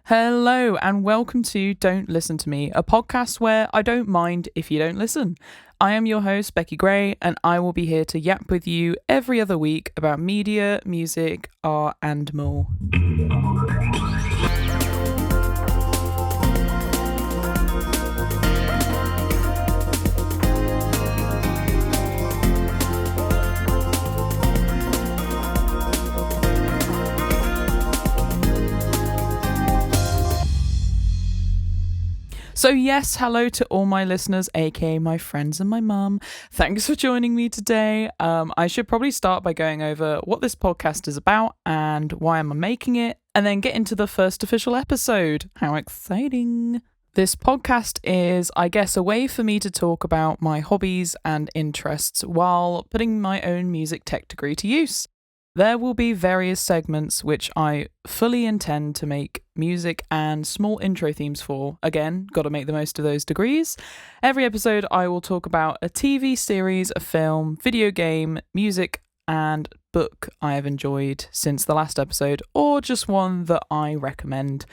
Hello and welcome to Don't Listen to Me, a podcast where I don't mind if you don't listen. I am your host, Becky Gray, and I will be here to yap with you every other week about media, music, art, and more. So yes, hello to all my listeners, aka my friends and my mum. Thanks for joining me today. I should probably start by going over what this podcast is about and why I'm making it, and then get into the first official episode. How exciting! This podcast is, I guess, a way for me to talk about my hobbies and interests while putting my own music tech degree to use. There will be various segments which I fully intend to make music and small intro themes for. Again, got to make the most of those degrees. Every episode I will talk about a TV series, a film, video game, music, and book I have enjoyed since the last episode, or just one that I recommend.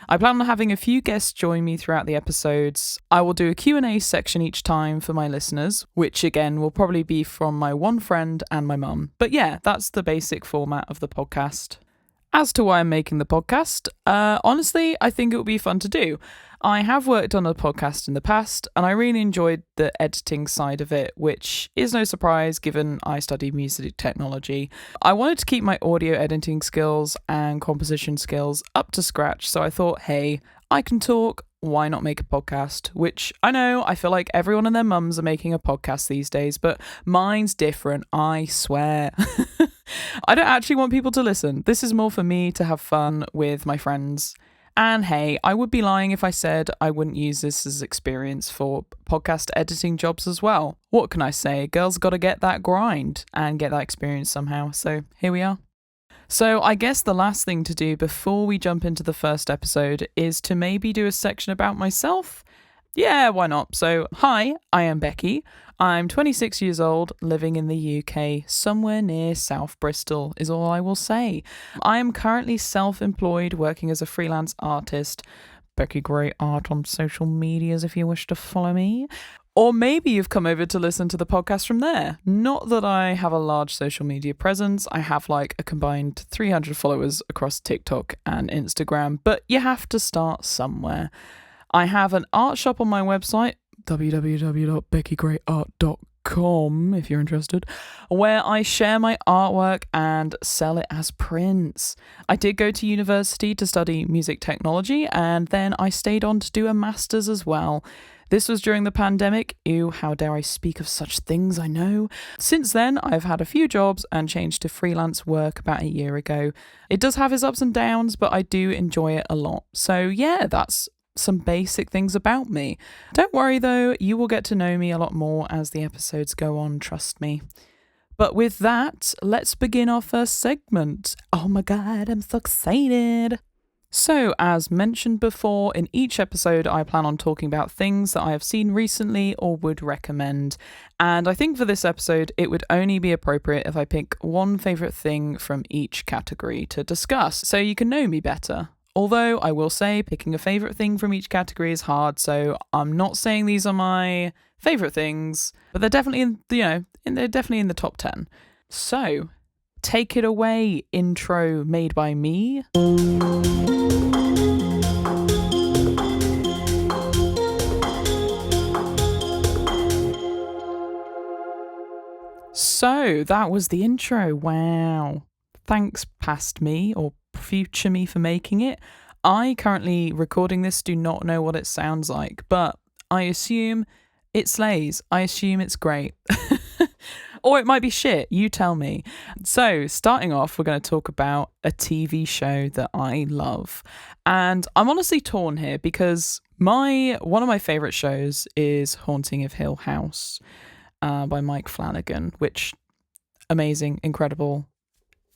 I plan on having a few guests join me throughout the episodes. I will do a Q&A section each time for my listeners, which again will probably be from my one friend and my mum. But yeah, that's the basic format of the podcast. As to why I'm making the podcast, honestly, I think it would be fun to do. I have worked on a podcast in the past, and I really enjoyed the editing side of it, which is no surprise given I studied music technology. I wanted to keep my audio editing skills and composition skills up to scratch, so I thought, hey, I can talk, why not make a podcast? Which I know, I feel like everyone and their mums are making a podcast these days, but mine's different, I swear. I don't actually want people to listen. This is more for me to have fun with my friends. And hey, I would be lying if I said I wouldn't use this as experience for podcast editing jobs as well. What can I say? Girls got to get that grind and get that experience somehow. So here we are. So I guess the last thing to do before we jump into the first episode is to maybe do a section about myself. Yeah, why not? So, hi, I am Becky. I'm 26 years old, living in the UK, somewhere near South Bristol, is all I will say. I am currently self-employed, working as a freelance artist. Becky Gray Art on social medias if you wish to follow me. Or maybe you've come over to listen to the podcast from there. Not that I have a large social media presence. I have like a combined 300 followers across TikTok and Instagram, but you have to start somewhere. I have an art shop on my website, www.beckygrayart.com if you're interested, where I share my artwork and sell it as prints. I did go to university to study music technology, and then I stayed on to do a master's as well. This was during the pandemic. Ew, how dare I speak of such things, I know. Since then, I've had a few jobs and changed to freelance work about a year ago. It does have its ups and downs, but I do enjoy it a lot. So yeah, that's some basic things about me. Don't worry though, you will get to know me a lot more as the episodes go on, trust me. But with that, let's begin our first segment. Oh my god, I'm so excited. So, as mentioned before, in each episode I plan on talking about things that I have seen recently or would recommend. And I think for this episode, it would only be appropriate if I pick one favourite thing from each category to discuss, so you can know me better. Although I will say picking a favourite thing from each category is hard, so I'm not saying these are my favourite things, but they're definitely they're definitely in the top 10. So, take it away, intro made by me. So, that was the intro. Wow. Thanks, past me or future me, for making it. I currently recording this do not know what it sounds like, but I assume it slays. I assume it's great. Or it might be shit, you tell me. So, starting off, we're going to talk about a TV show that I love. And I'm honestly torn here because one of my favourite shows is Haunting of Hill House by Mike Flanagan, which, amazing, incredible,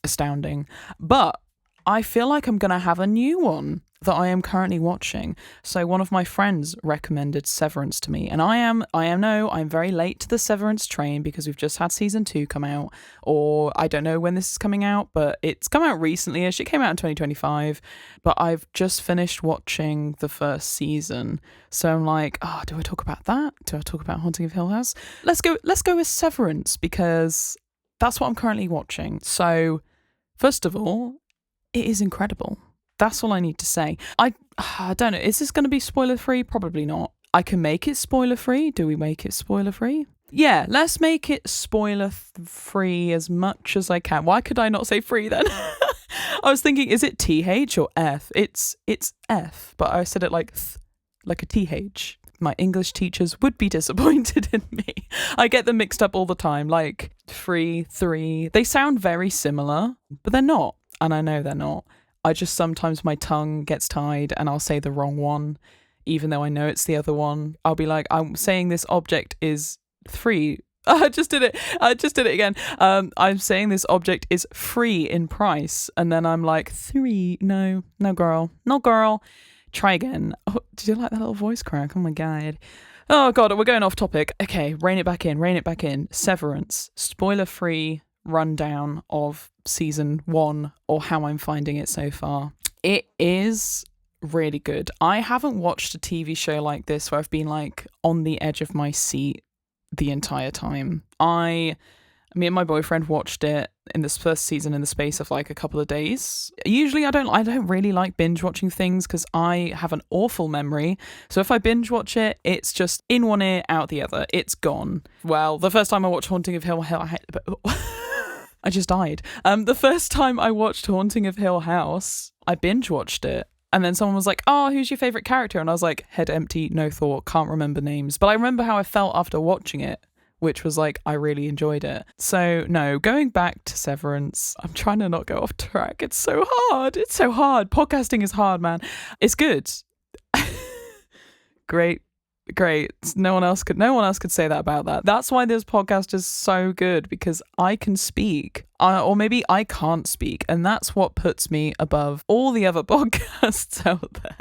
astounding. But I feel like I'm going to have a new one that I am currently watching. So one of my friends recommended Severance to me, and I'm very late to the Severance train because we've just had season 2 come out, or I don't know when this is coming out, but it's come out recently-ish. It came out in 2025, but I've just finished watching the first season. So I'm like, do I talk about that? Do I talk about Haunting of Hill House? Let's go with Severance because that's what I'm currently watching. So first of all, it is incredible. That's all I need to say. I don't know. Is this going to be spoiler free? Probably not. I can make it spoiler free. Do we make it spoiler free? Yeah, let's make it spoiler free as much as I can. Why could I not say free then? I was thinking, is it TH or F? It's F, but I said it like a TH. My English teachers would be disappointed in me. I get them mixed up all the time, like free, 3. They sound very similar, but they're not. And I know they're not. I just sometimes my tongue gets tied and I'll say the wrong one, even though I know it's the other one. I'll be like, I'm saying this object is 3. I just did it again. I'm saying this object is free in price. And then I'm like, 3. No, girl. Try again. Oh, did you like that little voice crack? Oh my God. Oh God, we're going off topic. Okay, rein it back in. Severance, spoiler free rundown of season 1 or how I'm finding it so far. It is really good. I haven't watched a TV show like this where I've been like on the edge of my seat the entire time. Me and my boyfriend watched it in this first season in the space of like a couple of days. Usually I don't really like binge watching things because I have an awful memory. So if I binge watch it, it's just in one ear, out the other. It's gone. Well, the first time I watched Haunting of Hill I just died. The first time I watched Haunting of Hill House, I binge watched it. And then someone was like, oh, who's your favourite character? And I was like, head empty, no thought, can't remember names. But I remember how I felt after watching it, which was like, I really enjoyed it. So no, going back to Severance, I'm trying to not go off track. It's so hard. Podcasting is hard, man. It's good. Great. No one else could say that about that. That's why this podcast is so good, because I can speak, or maybe I can't speak, and that's what puts me above all the other podcasts out there.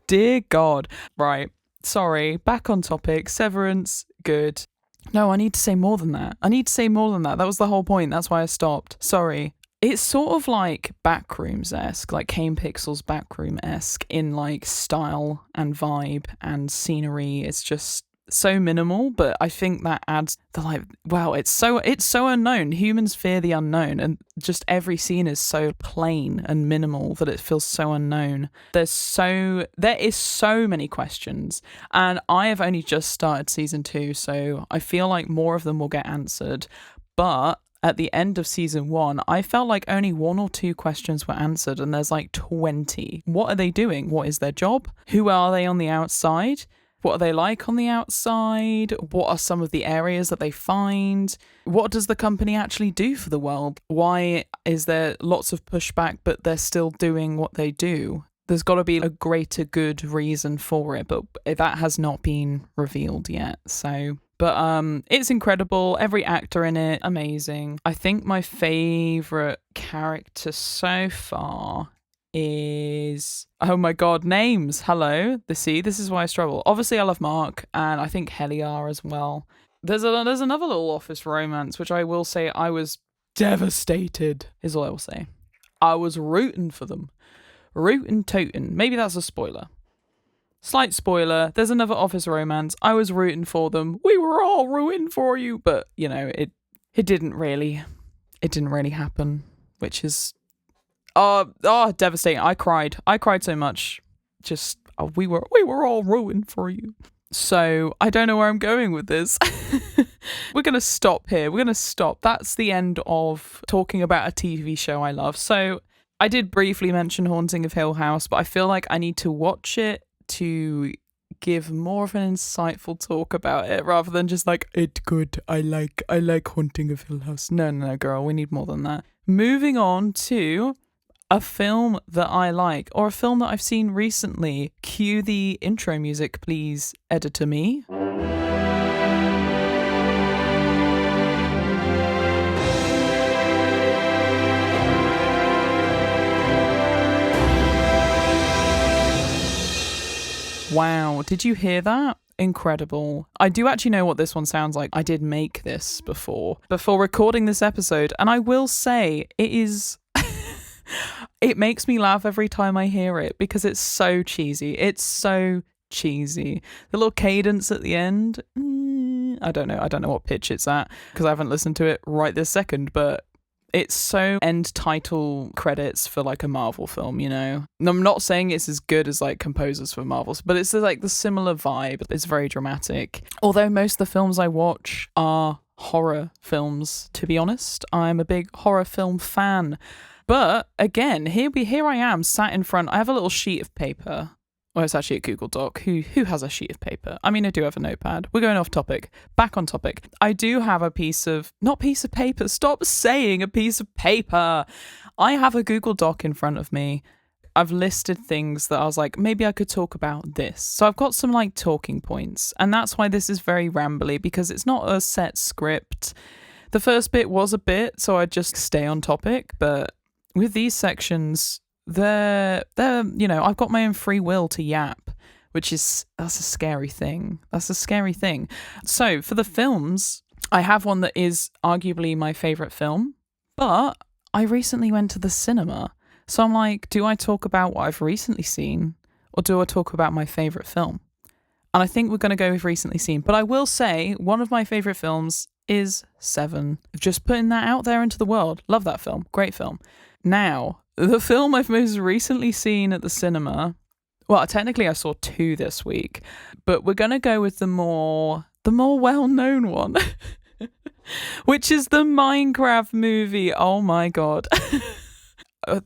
Dear God. Right. Sorry. Back on topic. Severance. Good. No, I need to say more than that. That was the whole point. That's why I stopped. Sorry. It's sort of like Backrooms-esque, like Kane Pixel's Backroom-esque in like style and vibe and scenery. It's just so minimal, but I think that adds the like, wow, it's so unknown. Humans fear the unknown, and just every scene is so plain and minimal that it feels so unknown. There is so many questions, and I have only just started season 2, so I feel like more of them will get answered. But at the end of season 1, I felt like only 1 or 2 questions were answered, and there's like 20. What are they doing? What is their job? Who are they on the outside? What are they like on the outside? What are some of the areas that they find? What does the company actually do for the world? Why is there lots of pushback, but they're still doing what they do? There's got to be a greater good reason for it, but that has not been revealed yet. But it's incredible. Every actor in it, amazing. I think my favourite character so far is, oh my God, names. Hello. This is why I struggle. Obviously I love Mark, and I think Heliar as well. There's another little office romance, which I will say I was devastated, is all I will say. I was rooting for them. Rootin' tootin'. Maybe that's a spoiler. Slight spoiler. There's another office romance. I was rooting for them. We were all rooting for you, but you know, it didn't really happen, which is devastating. I cried so much. Just we were all rooting for you. So I don't know where I'm going with this. We're gonna stop here. That's the end of talking about a TV show I love. So I did briefly mention Haunting of Hill House, but I feel like I need to watch it to give more of an insightful talk about it, rather than just like, it's good, I like Haunting of Hill House. No, girl, we need more than that. Moving on to a film that I like, or a film that I've seen recently. Cue the intro music, please, editor me. Wow, did you hear that? Incredible. I do actually know what this one sounds like. I did make this before recording this episode, and I will say it is it makes me laugh every time I hear it because it's so cheesy. It's so cheesy. The little cadence at the end, I don't know what pitch it's at because I haven't listened to it right this second, but it's so end title credits for like a Marvel film, you know? And I'm not saying it's as good as like composers for Marvels, but it's like the similar vibe. It's very dramatic. Although most of the films I watch are horror films, to be honest. I'm a big horror film fan. But again, here I am sat in front. I have a little sheet of paper. Well, it's actually a Google Doc. Who has a sheet of paper? I mean, I do have a notepad. We're going off topic. Back on topic. I do have a not piece of paper. Stop saying a piece of paper. I have a Google Doc in front of me. I've listed things that I was like, maybe I could talk about this. So I've got some like talking points. And that's why this is very rambly because it's not a set script. The first bit was a bit, so I'd just stay on topic. But with these sections, they're I've got my own free will to yap, that's a scary thing. So for the films, I have one that is arguably my favorite film, but I recently went to the cinema. So I'm like, do I talk about what I've recently seen or do I talk about my favorite film? And I think we're going to go with recently seen, but I will say one of my favorite films is Seven. Just putting that out there into the world. Love that film. Great film. Now, the film I've most recently seen at the cinema, well, technically I saw 2 this week, but we're going to go with the more well-known one, which is the Minecraft movie. Oh my God.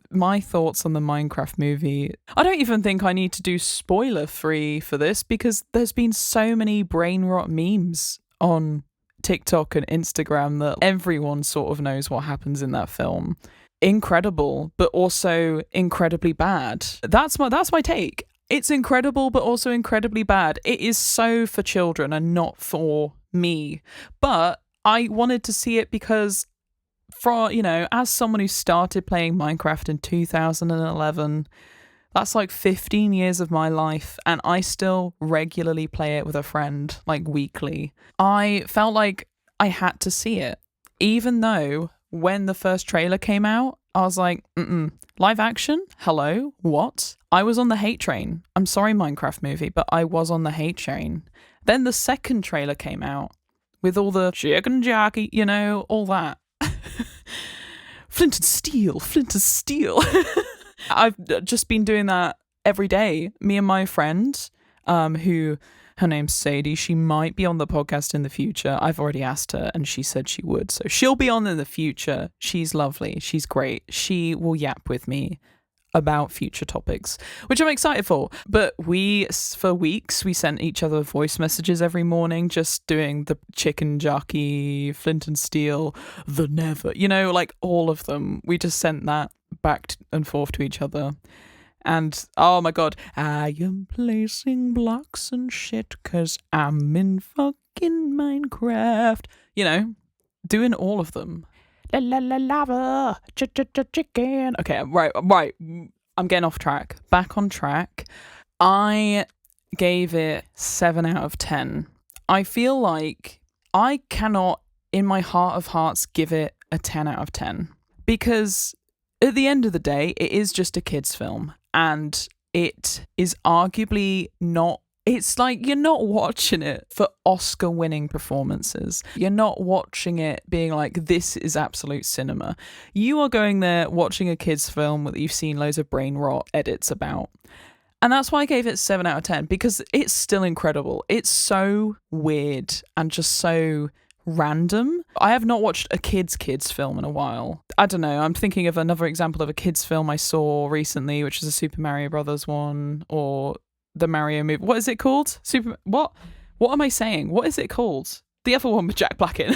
My thoughts on the Minecraft movie. I don't even think I need to do spoiler-free for this because there's been so many brain rot memes on TikTok and Instagram that everyone sort of knows what happens in that film. Incredible, but also incredibly bad. That's my take. It's incredible, but also incredibly bad. It is so for children and not for me. But I wanted to see it because, as someone who started playing Minecraft in 2011, that's like 15 years of my life, and I still regularly play it with a friend, like weekly. I felt like I had to see it, even though when the first trailer came out, I was like, live action? Hello? What? I was on the hate train. I'm sorry, Minecraft movie, but I was on the hate train. Then the second trailer came out with all the chicken jockey, all that. Flint and steel. I've just been doing that every day. Me and my friend, who... her name's Sadie. She might be on the podcast in the future. I've already asked her and she said she would. So she'll be on in the future. She's lovely. She's great. She will yap with me about future topics, which I'm excited for. But for weeks, we sent each other voice messages every morning, just doing the chicken jockey, Flint and Steel, the never, like all of them. We just sent that back and forth to each other. And, oh my God, I am placing blocks and shit 'cause I'm in fucking Minecraft. Doing all of them. La la la lava, chicken. Okay, right. I'm getting off track. Back on track. I gave it 7 out of 10. I feel like I cannot, in my heart of hearts, give it a 10 out of 10. Because at the end of the day, it is just a kid's film. And it is arguably not, it's like you're not watching it for Oscar-winning performances. You're not watching it being like, this is absolute cinema. You are going there watching a kid's film that you've seen loads of brain rot edits about. And that's why I gave it 7 out of 10, because it's still incredible. It's so weird and just so random. I have not watched a kids film in a while. I don't know, I'm thinking of another example of a kids film I saw recently, which is a Super Mario Brothers one, or the Mario movie. What is it called? What am I saying? What is it called? The other one with Jack Black in.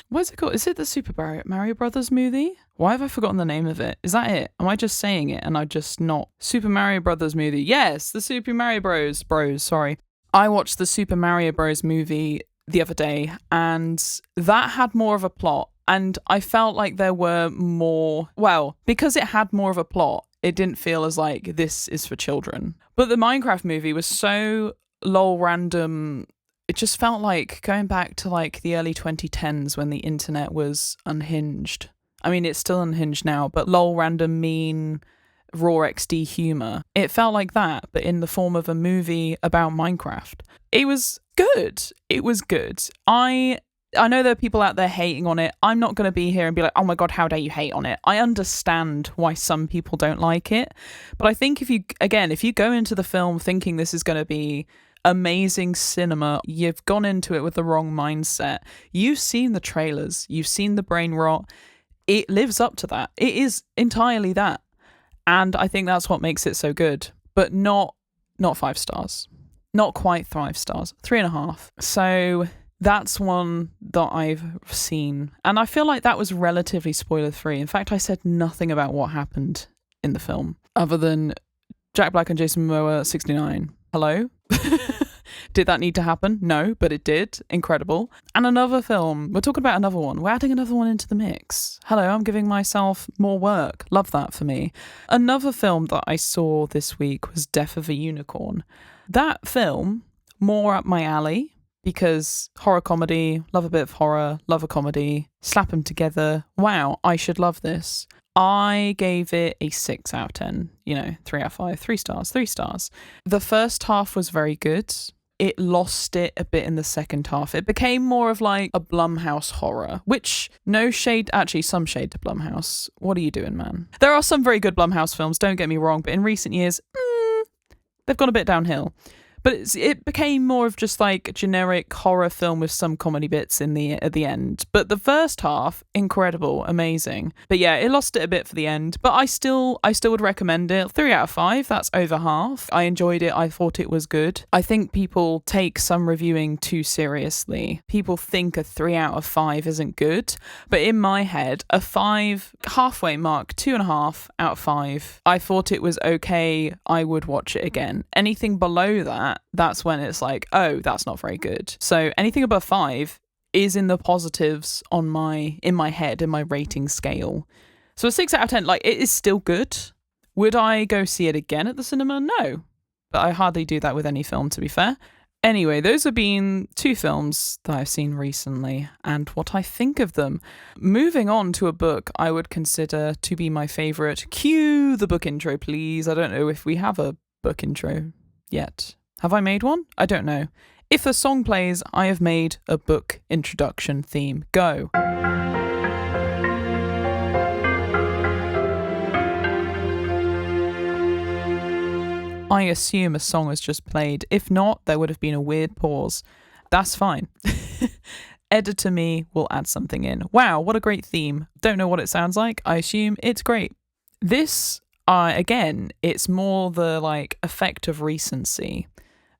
What is it called? Is it the Super Mario Brothers movie? Why have I forgotten the name of it? Is that it? Am I just saying it and I just not? Super Mario Brothers movie. Yes, the Super Mario Bros, sorry. I watched the Super Mario Bros movie the other day, and that had more of a plot, and I felt like there were more, because it had more of a plot, It didn't feel as like, this is for children. But the Minecraft movie was so lol random. It just felt like going back to like the early 2010s when the internet was unhinged. I mean, it's still unhinged now, but lol random mean raw XD humor. It felt like that, but in the form of a movie about Minecraft. It was good. It was good. I know there are people out there hating on it. I'm not going to be here and be like, oh my God, how dare you hate on it? I understand why some people don't like it. But I think if you go into the film thinking this is going to be amazing cinema, you've gone into it with the wrong mindset. You've seen the trailers. You've seen the brain rot. It lives up to that. It is entirely that. And I think that's what makes it so good. But not 5 stars. Not quite 5 stars. 3.5. So that's one that I've seen. And I feel like that was relatively spoiler-free. In fact, I said nothing about what happened in the film, other than Jack Black and Jason Momoa, 69. Hello? Did that need to happen? No, but it did. Incredible. And another film. We're talking about another one. We're adding another one into the mix. Hello, I'm giving myself more work. Love that for me. Another film that I saw this week was Death of a Unicorn. That film, more up my alley, because horror comedy, love a bit of horror, love a comedy, slap them together. Wow, I should love this. I gave it a 6 out of 10, 3 out of 5, 3 stars, 3 stars. The first half was very good. It lost it a bit in the second half. It became more of like a Blumhouse horror, which some shade to Blumhouse. What are you doing, man? There are some very good Blumhouse films, don't get me wrong, but in recent years, they've gone a bit downhill. But it became more of just like a generic horror film with some comedy bits at the end. But the first half, incredible, amazing. But yeah, it lost it a bit for the end. But I still would recommend it. 3 out of 5, that's over half. I enjoyed it. I thought it was good. I think people take some reviewing too seriously. People think a 3 out of 5 isn't good. But in my head, a 5, halfway mark, 2.5 out of 5. I thought it was okay. I would watch it again. Anything below that, that's when it's like, oh, that's not very good. So anything above 5 is in the positives in my head, in my rating scale. So a 6 out of 10, like, it is still good. Would I go see it again at the cinema? No. But I hardly do that with any film, to be fair. Anyway, those have been 2 films that I've seen recently and what I think of them. Moving on to a book I would consider to be my favourite. Cue the book intro, please. I don't know if we have a book intro yet. Have I made one? I don't know. If the song plays, I have made a book introduction theme. Go. I assume a song has just played. If not, there would have been a weird pause. That's fine. Editor me will add something in. Wow, what a great theme. Don't know what it sounds like. I assume it's great. This, again, it's more the like effect of recency.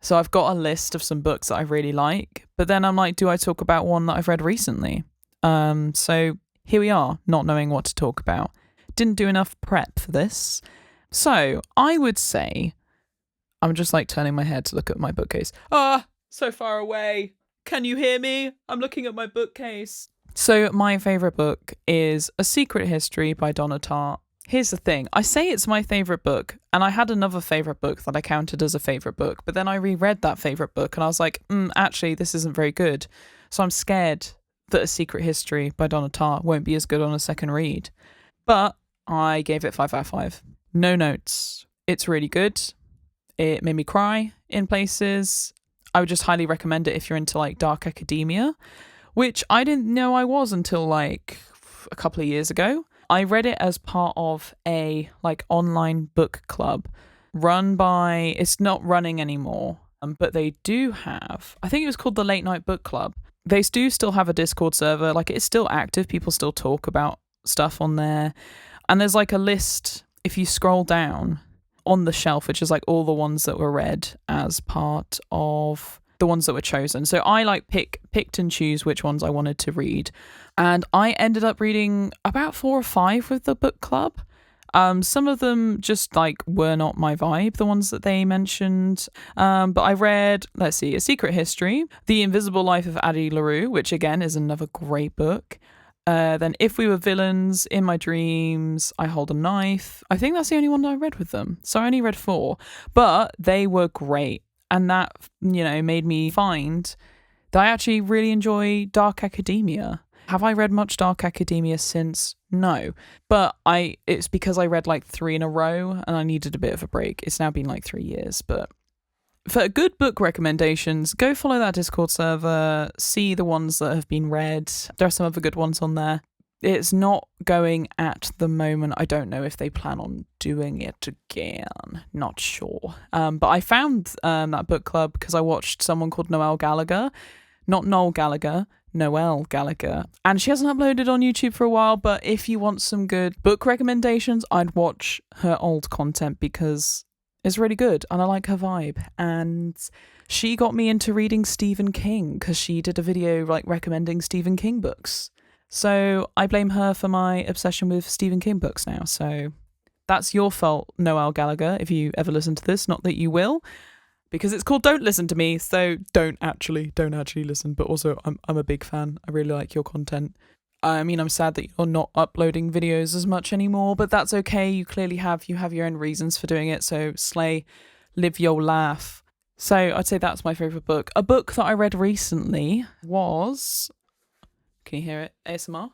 So I've got a list of some books that I really like, but then I'm like, do I talk about one that I've read recently? So here we are, not knowing what to talk about. Didn't do enough prep for this. So I would say, I'm just like turning my head to look at my bookcase. So far away. Can you hear me? I'm looking at my bookcase. So my favourite book is A Secret History by Donna Tartt. Here's the thing. I say it's my favourite book, and I had another favourite book that I counted as a favourite book, but then I reread that favourite book, and I was like, actually, this isn't very good. So I'm scared that A Secret History by Donna Tartt won't be as good on a second read. But I gave it 5 out of 5. No notes. It's really good. It made me cry in places. I would just highly recommend it if you're into like dark academia, which I didn't know I was until like a couple of years ago. I read it as part of a like online book club run by, it's not running anymore, but they do have, I think it was called the Late Night Book Club. They do still have a Discord server, like it's still active, people still talk about stuff on there. And there's like a list, if you scroll down on the shelf, which is like all the ones that were read as part of the ones that were chosen. So I like picked and choose which ones I wanted to read. And I ended up reading about 4 or 5 with the book club. Some of them just like were not my vibe, the ones that they mentioned. But I read, let's see, A Secret History, The Invisible Life of Addie LaRue, which again is another great book. Then If We Were Villains, In My Dreams, I Hold a Knife. I think that's the only one that I read with them. So I only read 4, but they were great. And that, made me find that I actually really enjoy Dark Academia. Have I read much Dark Academia since? No. But it's because I read like 3 in a row and I needed a bit of a break. It's now been like 3 years, but for good book recommendations, go follow that Discord server, see the ones that have been read. There are some other good ones on there. It's not going at the moment. I don't know if they plan on doing it again. Not sure. But I found that book club because I watched someone called Noelle Gallagher. Not Noel Gallagher, Noelle Gallagher. And she hasn't uploaded on YouTube for a while, but if you want some good book recommendations, I'd watch her old content because it's really good and I like her vibe. And she got me into reading Stephen King because she did a video like recommending Stephen King books. So I blame her for my obsession with Stephen King books now. So that's your fault, Noelle Gallagher, if you ever listen to this. Not that you will, because it's called Don't Listen to Me. So don't actually listen. But also I'm a big fan. I really like your content. I mean, I'm sad that you're not uploading videos as much anymore, but that's okay. You clearly have your own reasons for doing it. So slay, live your laugh. So I'd say that's my favourite book. A book that I read recently was... Can you hear it? ASMR?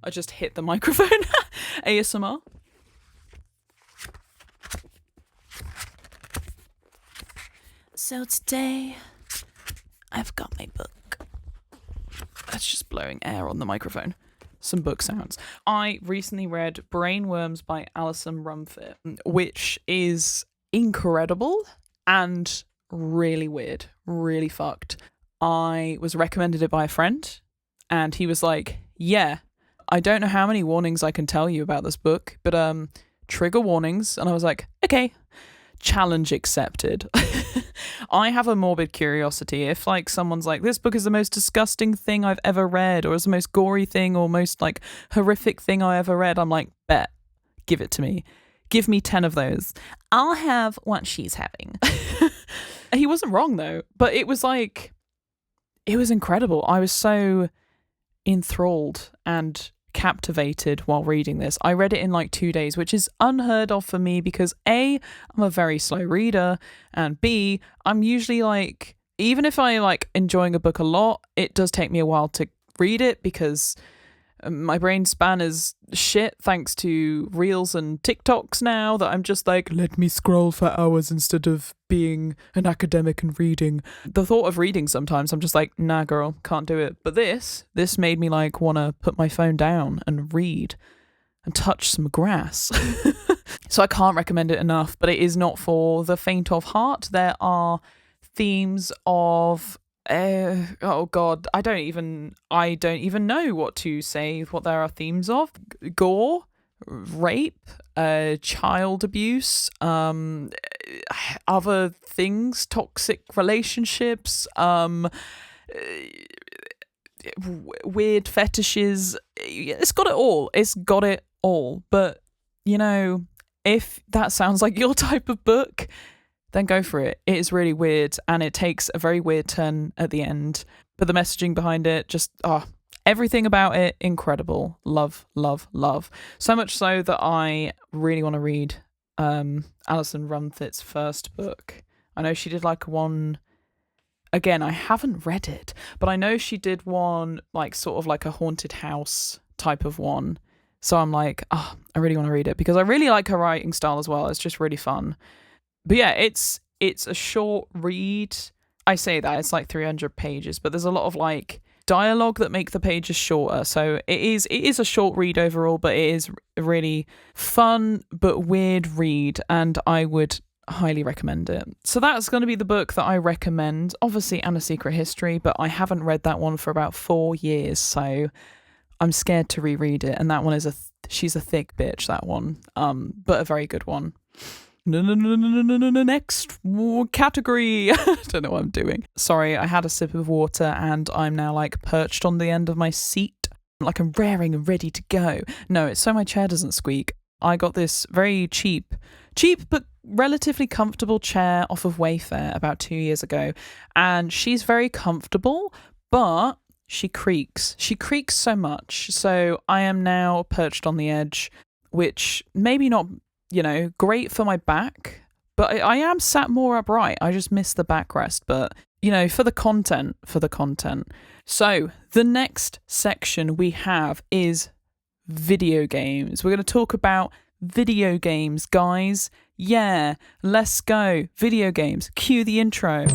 I just hit the microphone. ASMR. So today, I've got my book. That's just blowing air on the microphone. Some book sounds. I recently read Brainworms by Alison Rumfitt, which is incredible and really weird, really fucked. I was recommended it by a friend and he was like, yeah, I don't know how many warnings I can tell you about this book, but trigger warnings. And I was like, okay, challenge accepted. I have a morbid curiosity. If like someone's like, this book is the most disgusting thing I've ever read, or it's the most gory thing or most like horrific thing I ever read, I'm like, bet, give it to me. Give me 10 of those. I'll have what she's having. He wasn't wrong though, but it was incredible. I was so enthralled and captivated while reading this. I read it in like 2 days, which is unheard of for me because A, I'm a very slow reader, and B, I'm usually like, even if I like enjoying a book a lot, it does take me a while to read it because my brain span is shit thanks to reels and TikToks now that I'm just like, let me scroll for hours instead of being an academic and reading. The thought of reading sometimes I'm just like, nah girl, can't do it. But this made me like want to put my phone down and read and touch some grass. So I can't recommend it enough, but it is not for the faint of heart. There are themes of oh god, I don't even know what to say. What there are themes of: gore, rape, child abuse, other things, toxic relationships, weird fetishes. It's got it all. But if that sounds like your type of book, then go for it. It is really weird and it takes a very weird turn at the end. But the messaging behind it, just, everything about it, incredible. Love, love, love. So much so that I really want to read Alison Rumfitt's first book. I know she did like one, again, I haven't read it, but I know she did one like sort of like a haunted house type of one. So I'm like, I really want to read it because I really like her writing style as well. It's just really fun. But yeah, it's a short read. I say that it's like 300 pages, but there's a lot of like dialogue that make the pages shorter. So it is a short read overall, but it is a really fun but weird read, and I would highly recommend it. So that's going to be the book that I recommend. Obviously, Anna Secret History, but I haven't read that one for about 4 years, so I'm scared to reread it. And that one is she's a thick bitch, that one, but a very good one. Next category. I don't know what I'm doing. Sorry, I had a sip of water and I'm now like perched on the end of my seat, like I'm raring and ready to go. No, it's so my chair doesn't squeak. I got this very cheap but relatively comfortable chair off of Wayfair about 2 years ago, and she's very comfortable, but she creaks. She creaks so much. So I am now perched on the edge, which maybe not, great for my back, but I am sat more upright. I just miss the backrest, but, for the content. So the next section we have is video games. We're going to talk about video games, guys. Yeah, let's go. Video games. Cue the intro.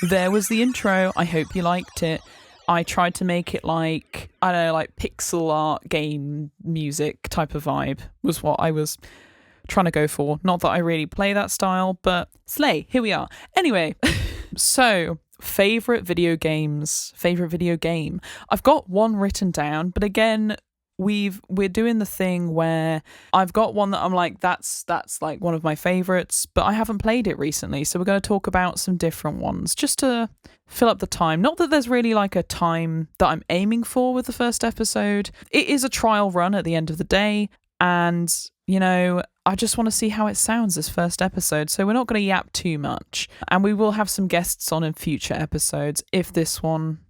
There was the intro. I hope you liked it. I tried to make it like pixel art game music type of vibe was what I was trying to go for. Not that I really play that style, but slay, here we are. Anyway, so favorite video game. I've got one written down, but again, we're doing the thing where I've got one that I'm like, that's like one of my favorites, but I haven't played it recently. So we're going to talk about some different ones just to fill up the time. Not that there's really like a time that I'm aiming for with the first episode. It is a trial run at the end of the day. And, I just want to see how it sounds this first episode. So we're not going to yap too much. And we will have some guests on in future episodes if this one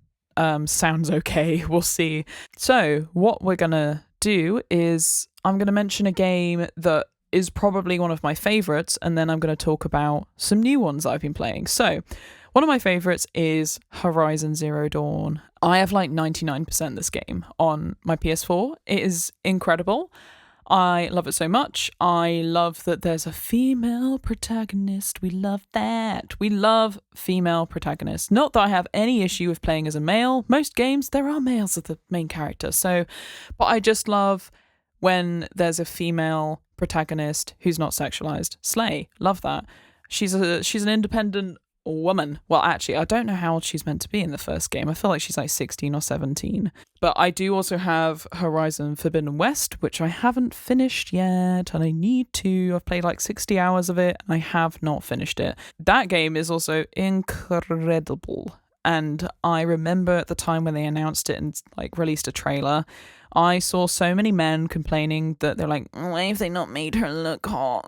sounds okay. We'll see. So what we're gonna do is I'm gonna mention a game that is probably one of my favorites, and then I'm gonna talk about some new ones that I've been playing. So one of my favorites is Horizon Zero Dawn. I have like 99% this game on my PS4. It is incredible. I love it so much. I love that there's a female protagonist. We love that. We love female protagonists. Not that I have any issue with playing as a male. Most games, there are males as the main character. But I just love when there's a female protagonist who's not sexualized. Slay. Love that. She's an independent woman. Well, actually, I don't know how old she's meant to be in the first game. I feel like she's like 16 or 17. But I do also have Horizon Forbidden West, which I haven't finished yet, and I need to. I've played like 60 hours of it, and I have not finished it. That game is also incredible. And I remember at the time when they announced it and like released a trailer, I saw so many men complaining that they're like, why have they not made her look hot?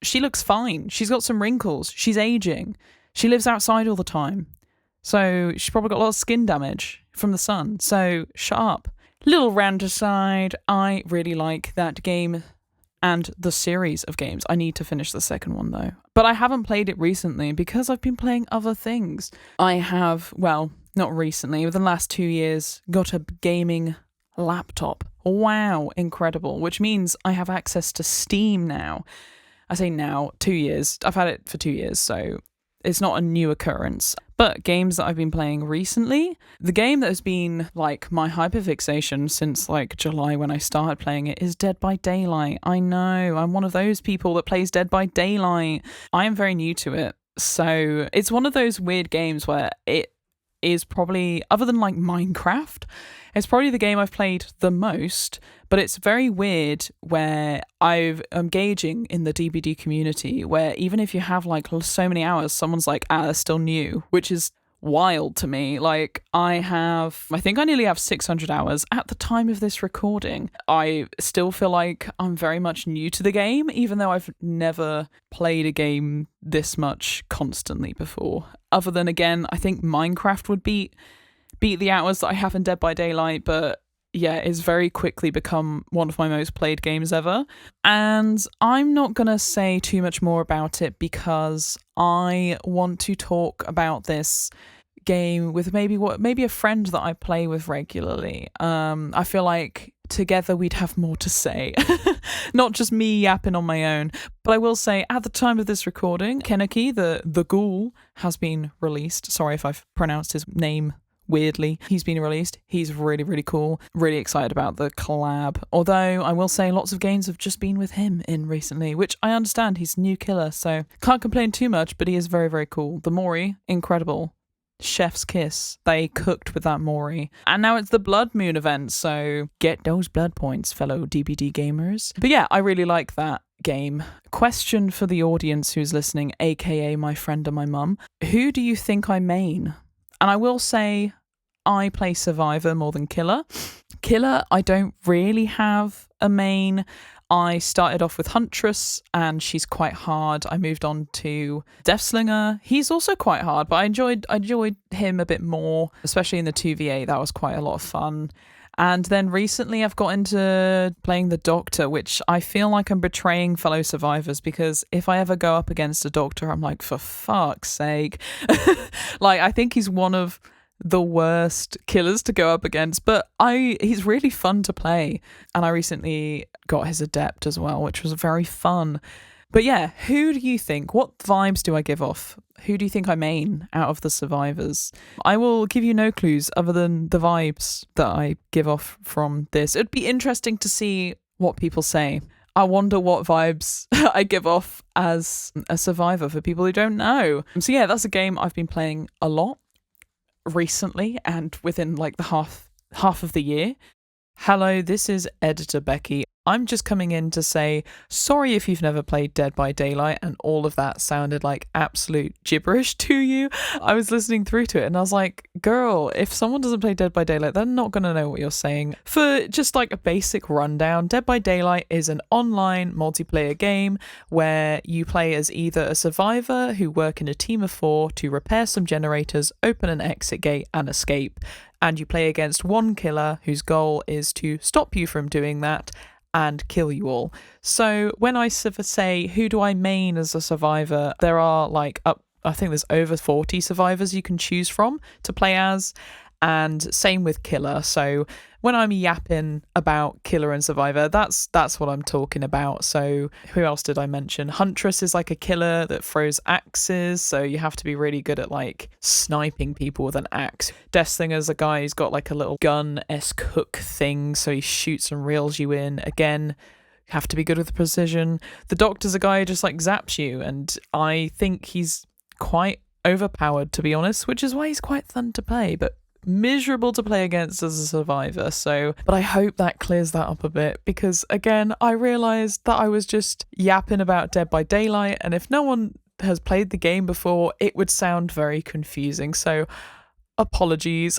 She looks fine. She's got some wrinkles. She's aging. She lives outside all the time. So she's probably got a lot of skin damage from the sun. So shut up. Little rant aside, I really like that game and the series of games. I need to finish the second one though. But I haven't played it recently because I've been playing other things. I have, well, not recently, within the last 2 years, got a gaming laptop. Wow, incredible. Which means I have access to Steam now. I say now, 2 years. I've had it for 2 years, so it's not a new occurrence. But games that I've been playing recently, the game that has been like my hyperfixation since like July when I started playing it is Dead by Daylight. I know, I'm one of those people that plays Dead by Daylight. I am very new to it. So it's one of those weird games where it is probably, other than like Minecraft, it's probably the game I've played the most, but it's very weird where I'm engaging in the DBD community where even if you have like so many hours, someone's like, they're still new, which is wild to me. Like I think I nearly have 600 hours at the time of this recording. I still feel like I'm very much new to the game, even though I've never played a game this much constantly before. Other than, again, I think Minecraft would beat the hours that I have in Dead by Daylight, but yeah, it's very quickly become one of my most played games ever. And I'm not going to say too much more about it because I want to talk about this game with maybe a friend that I play with regularly. I feel like together we'd have more to say. Not just me yapping on my own. But I will say, at the time of this recording, Kenaki, the ghoul, has been released. Sorry if I've pronounced his name weirdly. He's been released. He's really, really cool. Really excited about the collab. Although I will say lots of games have just been with him in recently, which I understand. He's a new killer, so can't complain too much, but he is very, very cool. The Mori, incredible. Chef's kiss. They cooked with that Mori. And now it's the Blood Moon event, so get those blood points, fellow DBD gamers. But yeah, I really like that game. Question for the audience who's listening, aka my friend and my mum. Who do you think I main? And I will say I play Survivor more than Killer, Killer, I don't really have a main. I started off with Huntress, and she's quite hard. I moved on to Deathslinger. He's also quite hard, but I enjoyed him a bit more, especially in the 2v8. That was quite a lot of fun. And then recently I've got into playing the Doctor, which I feel like I'm betraying fellow survivors, because if I ever go up against a Doctor, I'm like, for fuck's sake. Like, I think he's one of the worst killers to go up against, but he's really fun to play. And I recently got his Adept as well, which was very fun. But yeah, who do you think? What vibes do I give off? Who do you think I main out of the survivors? I will give you no clues other than the vibes that I give off from this. It'd be interesting to see what people say. I wonder what vibes I give off as a survivor for people who don't know. So yeah, that's a game I've been playing a lot recently and within like the half of the year. Hello, this is Editor Becky. I'm just coming in to say sorry if you've never played Dead by Daylight and all of that sounded like absolute gibberish to you. I was listening through to it and I was like, girl, if someone doesn't play Dead by Daylight, they're not going to know what you're saying. For just like a basic rundown, Dead by Daylight is an online multiplayer game where you play as either a survivor who work in a team of 4 to repair some generators, open an exit gate and escape. And you play against one killer whose goal is to stop you from doing that and kill you all. So when I say who do I main as a survivor, there are I think there's over 40 survivors you can choose from to play as, and same with killer. So when I'm yapping about killer and survivor, that's what I'm talking about. So who else did I mention? Huntress is like a killer that throws axes, so you have to be really good at like sniping people with an axe. Deathslinger's a guy who's got like a little gun-esque hook thing, so he shoots and reels you in. Again, you have to be good with precision. The Doctor's a guy who just like zaps you, and I think he's quite overpowered, to be honest, which is why he's quite fun to play, but miserable to play against as a survivor. But I hope that clears that up a bit, because again, I realised that I was just yapping about Dead by Daylight, and if no one has played the game before, it would sound very confusing, so apologies.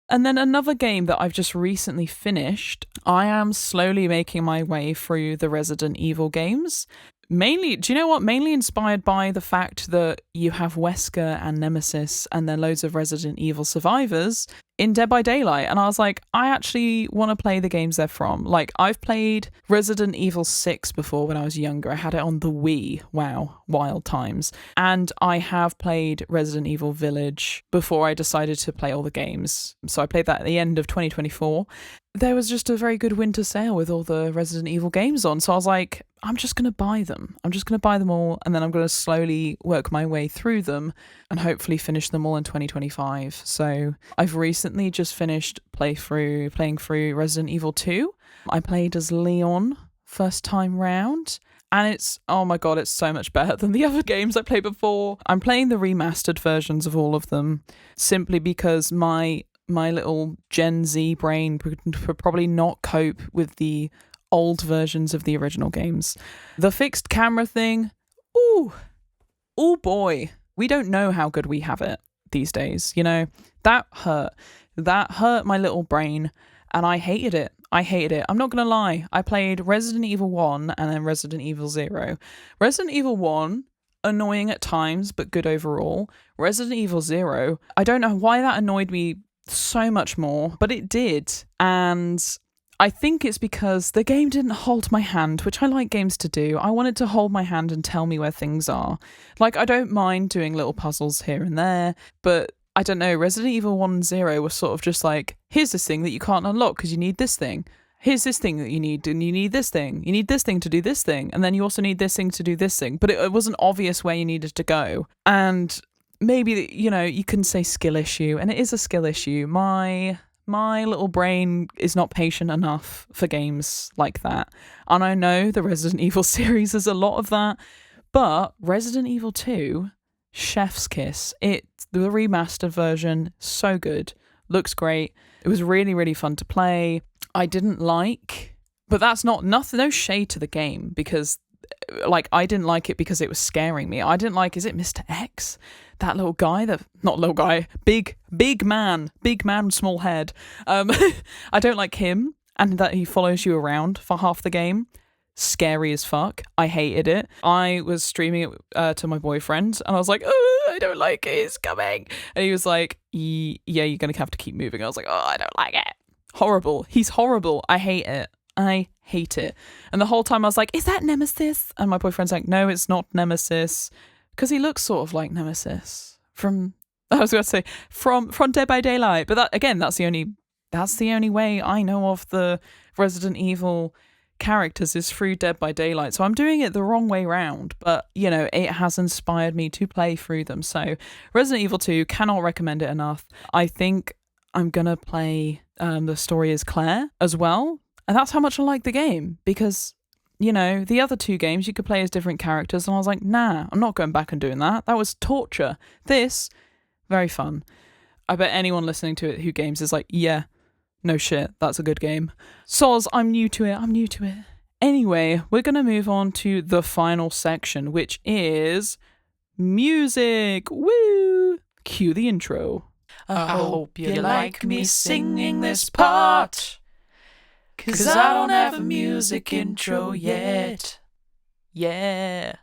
And then another game that I've just recently finished, I am slowly making my way through the Resident Evil games. Mainly, do you know what? Mainly inspired by the fact that you have Wesker and Nemesis and then loads of Resident Evil survivors in Dead by Daylight. And I was like, I actually want to play the games they're from. Like, I've played Resident Evil 6 before when I was younger. I had it on the Wii. Wow, wild times. And I have played Resident Evil Village before I decided to play all the games. So I played that at the end of 2024. There was just a very good winter sale with all the Resident Evil games on. So I was like, I'm just going to buy them. I'm just going to buy them all, and then I'm going to slowly work my way through them and hopefully finish them all in 2025. So I've recently just finished playing through Resident Evil 2. I played as Leon first time round, and it's, oh my god, it's so much better than the other games I played before. I'm playing the remastered versions of all of them simply because my little Gen Z brain would probably not cope with the old versions of the original games. The fixed camera thing, oh boy, we don't know how good we have it these days, you know? That hurt my little brain, and I hated it. I'm not gonna lie. I played Resident Evil 1 and then Resident Evil 0. Resident Evil 1, annoying at times, but good overall. Resident Evil 0, I don't know why that annoyed me so much more, but it did. And I think it's because the game didn't hold my hand, which I like games to do. I want it to hold my hand and tell me where things are. Like, I don't mind doing little puzzles here and there, but I don't know, Resident Evil 1 and 0 was sort of just like, here's this thing that you can't unlock because you need this thing. Here's this thing that you need, and you need this thing. You need this thing to do this thing, and then you also need this thing to do this thing. But it wasn't obvious where you needed to go. And maybe, you know, you can say skill issue, and it is a skill issue. My little brain is not patient enough for games like that. And I know the Resident Evil series is a lot of that, but Resident Evil 2, chef's kiss. The remastered version, so good. Looks great. It was really, really fun to play. I didn't like, but that's no shade to the game, because like, I didn't like it because it was scaring me. I didn't like, is it Mr. X? That little guy, not little guy, big man, small head. I don't like him, and that he follows you around for half the game. Scary as fuck. I hated it. I was streaming it to my boyfriend, and I was like, oh, I don't like it, it's coming. And he was like, yeah, you're gonna have to keep moving. I was like, oh, I don't like it. Horrible. He's horrible. I hate it. And the whole time I was like, is that Nemesis? And my boyfriend's like, no, it's not Nemesis. Because he looks sort of like Nemesis from Dead by Daylight. But that, again, that's the only way I know of the Resident Evil characters is through Dead by Daylight. So I'm doing it the wrong way round, but you know, it has inspired me to play through them. So Resident Evil 2, cannot recommend it enough. I think I'm gonna play The Story is Claire as well, and that's how much I like the game, because you know, the other two games you could play as different characters, and I was like, nah, I'm not going back and doing that. That was torture. This, very fun. I bet anyone listening to it who games is like, yeah, no shit, that's a good game. Soz, I'm new to it. Anyway, we're going to move on to the final section, which is music. Woo! Cue the intro. I hope you like me singing this part, 'cause I don't have a music intro yet. Yeah.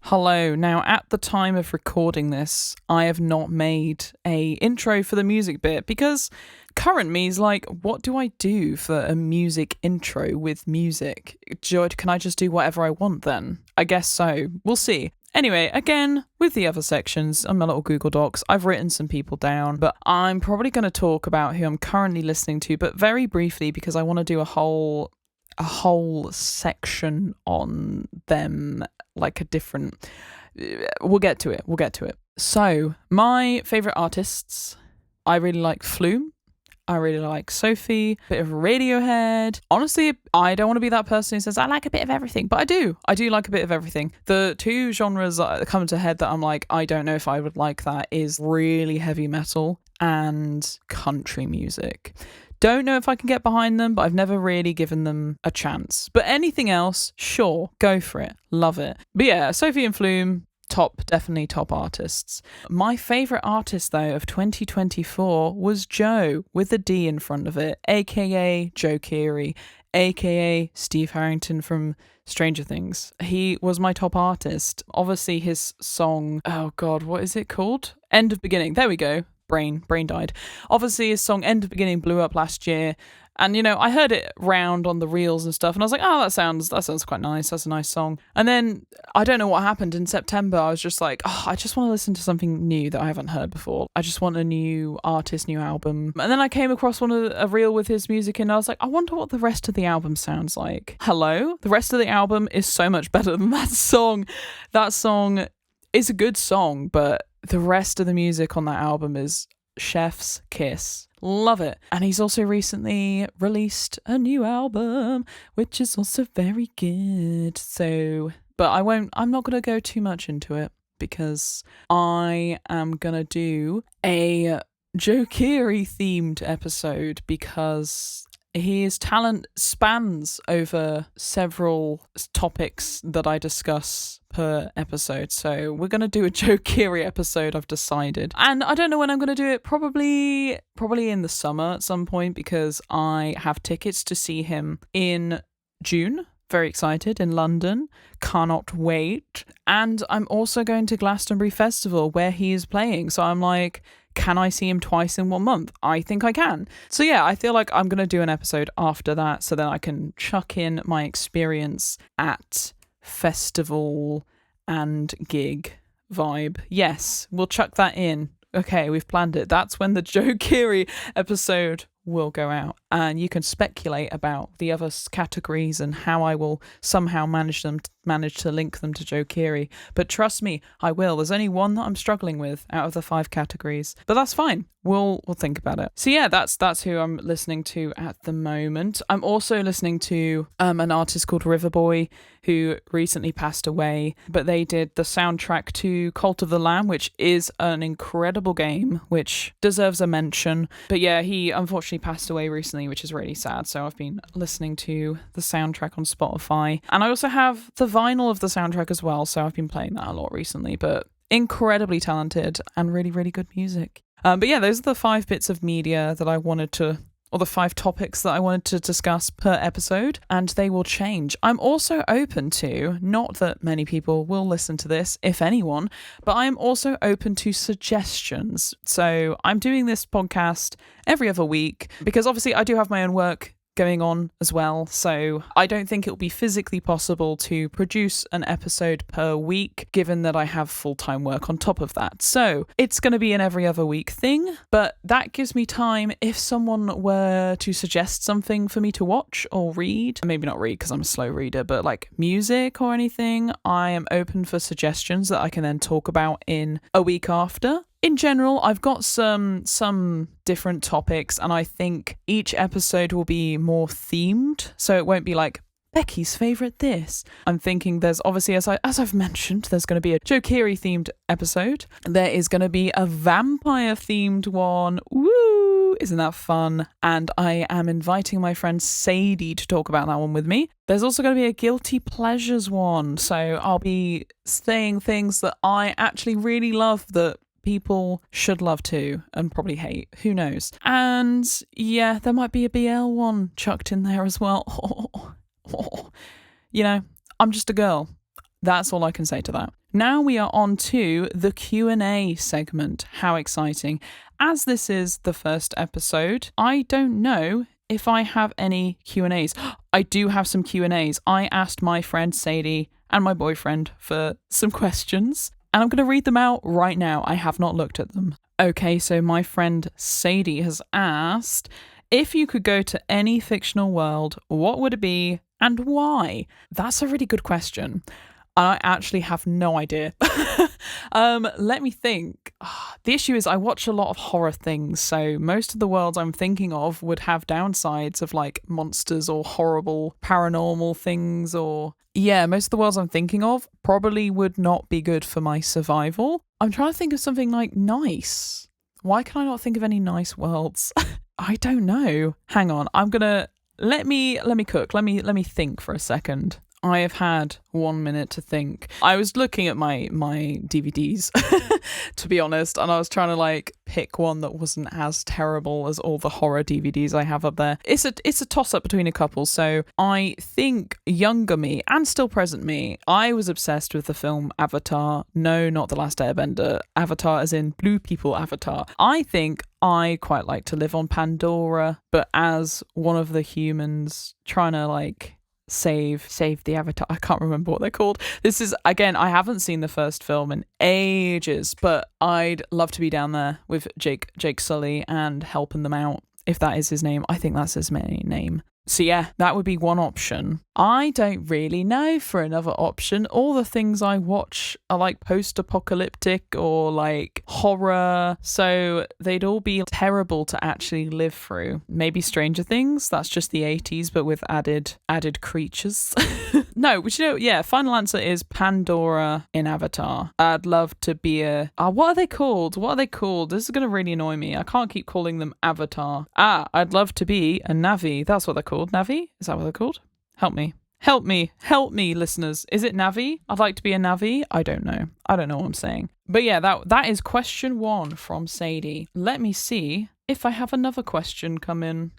Hello. Now, at the time of recording this, I have not made a intro for the music bit because current me is like, what do I do for a music intro with music? Can I just do whatever I want then? I guess so. We'll see. Anyway, again, with the other sections on my little Google Docs, I've written some people down, but I'm probably going to talk about who I'm currently listening to, but very briefly because I want to do a whole section on them, like a different... We'll get to it. So, my favourite artists, I really like Flume. I really like Sophie, a bit of Radiohead. Honestly, I don't want to be that person who says, I like a bit of everything, but I do. I do like a bit of everything. The two genres that come to head that I'm like, I don't know if I would like that is really heavy metal and country music. Don't know if I can get behind them, but I've never really given them a chance. But anything else, sure, go for it. Love it. But yeah, Sophie and Flume, definitely top artists. My favourite artist, though, of 2024 was Joe, with a D in front of it, aka Joe Keery, aka Steve Harrington from Stranger Things. He was my top artist. Obviously, his song, oh god, what is it called? End of Beginning. There we go. Brain died. Obviously, his song End of Beginning blew up last year. And, you know, I heard it round on the reels and stuff, and I was like, oh, that sounds quite nice. That's a nice song. And then, I don't know what happened in September. I was just like, oh, I just want to listen to something new that I haven't heard before. I just want a new artist, new album. And then I came across a reel with his music, and I was like, I wonder what the rest of the album sounds like. Hello? The rest of the album is so much better than that song. That song is a good song, but the rest of the music on that album is chef's kiss. Love it. And he's also recently released a new album, which is also very good. So, but I'm not going to go too much into it because I am going to do a Joe Keery themed episode because his talent spans over several topics that I discuss per episode. So we're going to do a Joe Keery episode, I've decided. And I don't know when I'm going to do it. Probably in the summer at some point because I have tickets to see him in June. Very excited, in London. Cannot wait. And I'm also going to Glastonbury Festival where he is playing. So I'm like, can I see him twice in 1 month? I think I can. So yeah, I feel like I'm going to do an episode after that so then I can chuck in my experience at festival and gig vibe. Yes, we'll chuck that in. Okay, we've planned it. That's when the Joe Keery episode will go out. And you can speculate about the other categories and how I will somehow manage to link them to Joe Keery. But trust me, I will. There's only one that I'm struggling with out of the 5 categories. But that's fine. We'll think about it. So yeah, that's who I'm listening to at the moment. I'm also listening to an artist called Riverboy who recently passed away, but they did the soundtrack to Cult of the Lamb, which is an incredible game, which deserves a mention. But yeah, he unfortunately passed away recently, recently, which is really sad. So I've been listening to the soundtrack on Spotify. And I also have the vinyl of the soundtrack as well. So I've been playing that a lot recently, but incredibly talented and really, really good music. But yeah, those are the 5 bits of media that I wanted to, or the 5 topics that I wanted to discuss per episode, and they will change. I'm also open to, not that many people will listen to this, if anyone, but I am also open to suggestions. So I'm doing this podcast every other week because obviously I do have my own work going on as well, so I don't think it will be physically possible to produce an episode per week given that I have full-time work on top of that. So it's going to be an every other week thing, but that gives me time if someone were to suggest something for me to watch or read, maybe not read because I'm a slow reader, but like music or anything, I am open for suggestions that I can then talk about in a week after. In general, I've got some different topics, and I think each episode will be more themed, so it won't be like Becky's favourite this. I'm thinking there's obviously, as I've mentioned, there's going to be a Joe Keery themed episode. There is going to be a vampire themed one. Woo! Isn't that fun? And I am inviting my friend Sadie to talk about that one with me. There's also going to be a guilty pleasures one, so I'll be saying things that I actually really love that people should love too and probably hate, who knows. And yeah, there might be a BL one chucked in there as well. You know, I'm just a girl. That's all I can say to that. Now we are on to the Q&A segment. How exciting. As this is the first episode, I don't know if I have any Q&As. I do have some Q&As. I asked my friend Sadie and my boyfriend for some questions, and I'm going to read them out right now. I have not looked at them. Okay, so my friend Sadie has asked, if you could go to any fictional world, what would it be and why? That's a really good question. I actually have no idea. Let me think. The issue is I watch a lot of horror things, so most of the worlds I'm thinking of would have downsides of like monsters or horrible paranormal things, or yeah, most of the worlds I'm thinking of probably would not be good for my survival. I'm trying to think of something like nice. Why can I not think of any nice worlds? I don't know. Hang on. I'm gonna let me cook. Let me think for a second. I have had 1 minute to think. I was looking at my DVDs, to be honest, and I was trying to like pick one that wasn't as terrible as all the horror DVDs I have up there. It's a toss-up between a couple, so I think younger me and still present me, I was obsessed with the film Avatar. No, not The Last Airbender. Avatar as in Blue People Avatar. I think I quite like to live on Pandora, but as one of the humans trying to like save the Avatar. I can't remember what they're called. This is, again, I haven't seen the first film in ages, but I'd love to be down there with Jake Sully and helping them out, if that is his name. I think that's his main name. So yeah, that would be one option. I don't really know for another option. All the things I watch are like post-apocalyptic or like horror, so they'd all be terrible to actually live through. Maybe Stranger Things, that's just the 80s but with added creatures. No, which, you know, yeah, final answer is Pandora in Avatar. I'd love to be a... what are they called? This is going to really annoy me. I can't keep calling them Avatar. I'd love to be a Na'vi. That's what they're called. Na'vi? Is that what they're called? Help me, listeners. Is it Na'vi? I'd like to be a Na'vi. I don't know what I'm saying. But yeah, that is question 1 from Sadie. Let me see if I have another question come in.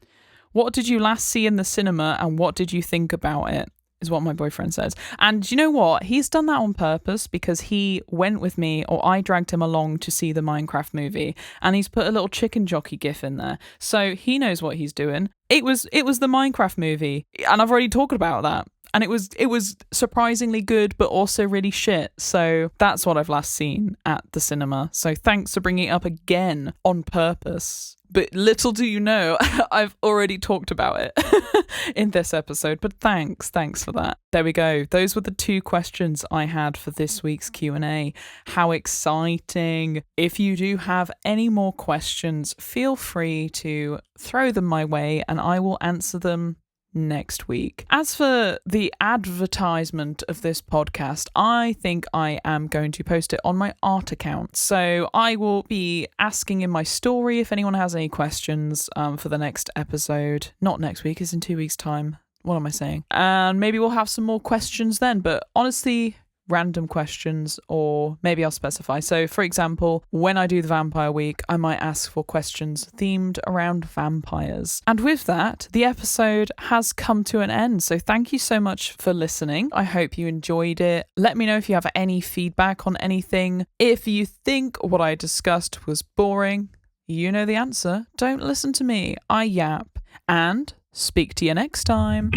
What did you last see in the cinema and what did you think about it? Is what my boyfriend says. And you know what? He's done that on purpose because he went with me, or I dragged him along to see the Minecraft movie, and he's put a little chicken jockey gif in there. So he knows what he's doing. It was the Minecraft movie, and I've already talked about that. And it was surprisingly good, but also really shit. So that's what I've last seen at the cinema. So thanks for bringing it up again on purpose. But little do you know, I've already talked about it in this episode. But thanks for that. There we go. Those were the 2 questions I had for this week's Q&A. How exciting. If you do have any more questions, feel free to throw them my way and I will answer them next week. As for the advertisement of this podcast, I think I am going to post it on my art account. So I will be asking in my story if anyone has any questions for the next episode. Not next week, it's in 2 weeks' time. What am I saying? And maybe we'll have some more questions then. But honestly, random questions, or maybe I'll specify. So for example, when I do the Vampire Week, I might ask for questions themed around vampires. And with that, the episode has come to an end. So thank you so much for listening. I hope you enjoyed it. Let me know if you have any feedback on anything. If you think what I discussed was boring, you know the answer. Don't listen to me. I yap. And speak to you next time.